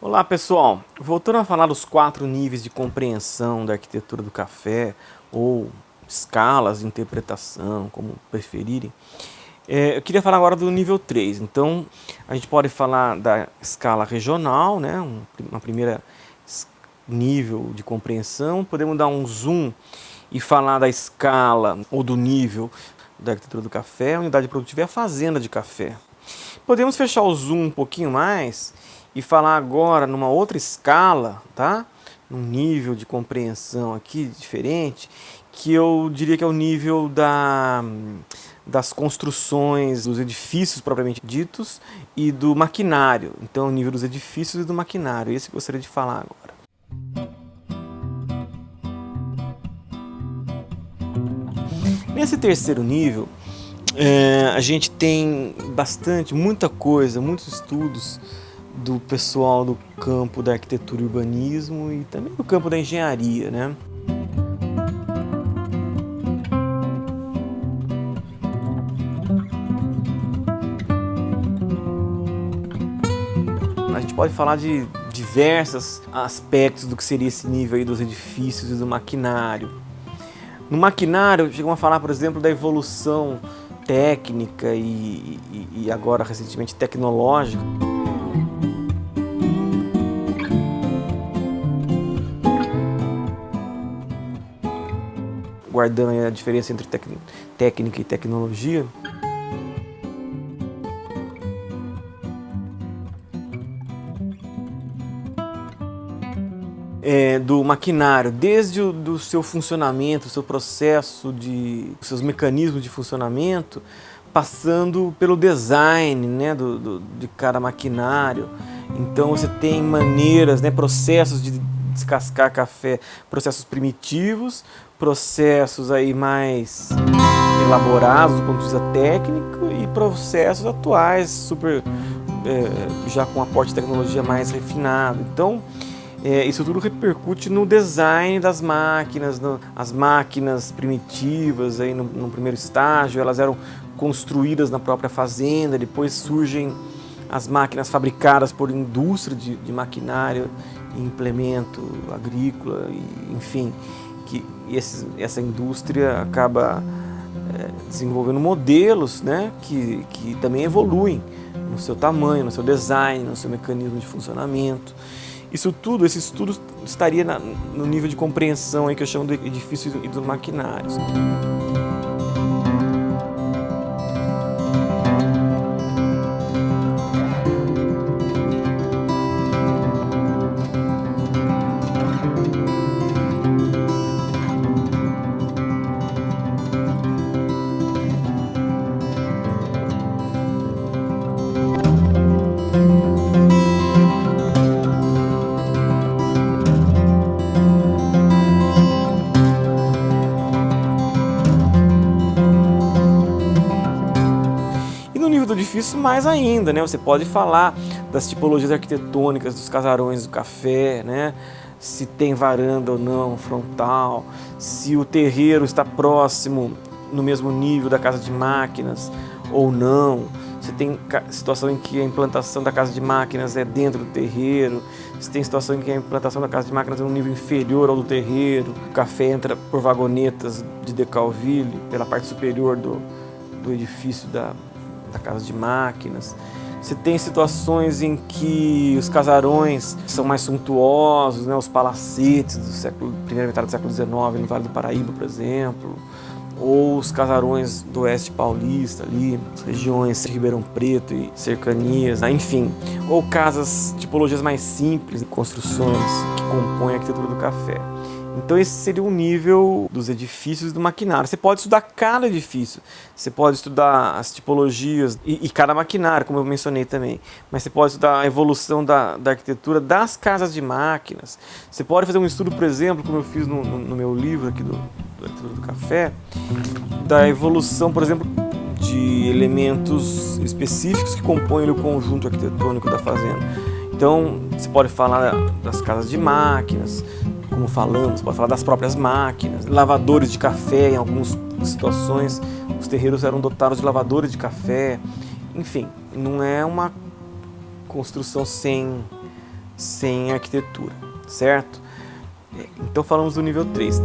Olá pessoal, voltando a falar dos 4 níveis de compreensão da arquitetura do café, ou escalas de interpretação, como preferirem, eu queria falar agora do nível 3. Então a gente pode falar da escala regional, né, uma primeira nível de compreensão, podemos dar um zoom e falar da escala ou do nível da arquitetura do café, a unidade produtiva e a fazenda de café. Podemos fechar o zoom um pouquinho mais e falar agora numa outra escala, tá? Num nível de compreensão aqui diferente, que eu diria que é o nível das construções, dos edifícios propriamente ditos e do maquinário. Então, o nível dos edifícios e do maquinário, esse que eu gostaria de falar agora. Nesse terceiro nível, a gente tem muita coisa, muitos estudos do pessoal do campo da arquitetura e urbanismo e também do campo da engenharia, né? A gente pode falar de diversos aspectos do que seria esse nível aí dos edifícios e do maquinário. No maquinário, chegamos a falar, por exemplo, da evolução técnica e agora recentemente tecnológica. Guardando a diferença entre técnica e tecnologia. Do maquinário, desde o seu funcionamento, o seu processo, os seus mecanismos de funcionamento, passando pelo design, né, de cada maquinário. Então você tem maneiras, né, processos de descascar café, processos primitivos, processos aí mais elaborados do ponto de vista técnico e processos atuais, já com aporte de tecnologia mais refinado. Então, isso tudo repercute no design das máquinas, as máquinas primitivas aí no primeiro estágio, elas eram construídas na própria fazenda, depois surgem as máquinas fabricadas por indústria de maquinário e implemento agrícola, enfim, essa indústria acaba desenvolvendo modelos, né, que também evoluem no seu tamanho, no seu design, no seu mecanismo de funcionamento. Esse estudo estaria no nível de compreensão aí que eu chamo de edifícios e dos maquinários. Difícil mais ainda, né? Você pode falar das tipologias arquitetônicas dos casarões do café, né? Se tem varanda ou não, frontal, se o terreiro está próximo, no mesmo nível da casa de máquinas ou não. Você tem situação em que a implantação da casa de máquinas é dentro do terreiro, você tem situação em que a implantação da casa de máquinas é um nível inferior ao do terreiro, o café entra por vagonetas de Decauville, pela parte superior do edifício da casa de máquinas. Você tem situações em que os casarões são mais suntuosos, né? Os palacetes primeira metade do século XIX, no Vale do Paraíba, por exemplo, ou os casarões do oeste paulista, ali, as regiões de Ribeirão Preto e cercanias, enfim, ou tipologias mais simples, construções que compõem a arquitetura do café. Então esse seria o nível dos edifícios e do maquinário. Você pode estudar cada edifício, você pode estudar as tipologias e cada maquinário, como eu mencionei também. Mas você pode estudar a evolução da arquitetura das casas de máquinas. Você pode fazer um estudo, por exemplo, como eu fiz no meu livro aqui do Arquitetura do Café, da evolução, por exemplo, de elementos específicos que compõem o conjunto arquitetônico da fazenda. Então você pode falar das casas de máquinas, como falamos, pode falar das próprias máquinas, lavadores de café. Em algumas situações os terreiros eram dotados de lavadores de café. Enfim, não é uma construção sem sem arquitetura, certo? Então falamos do nível 3.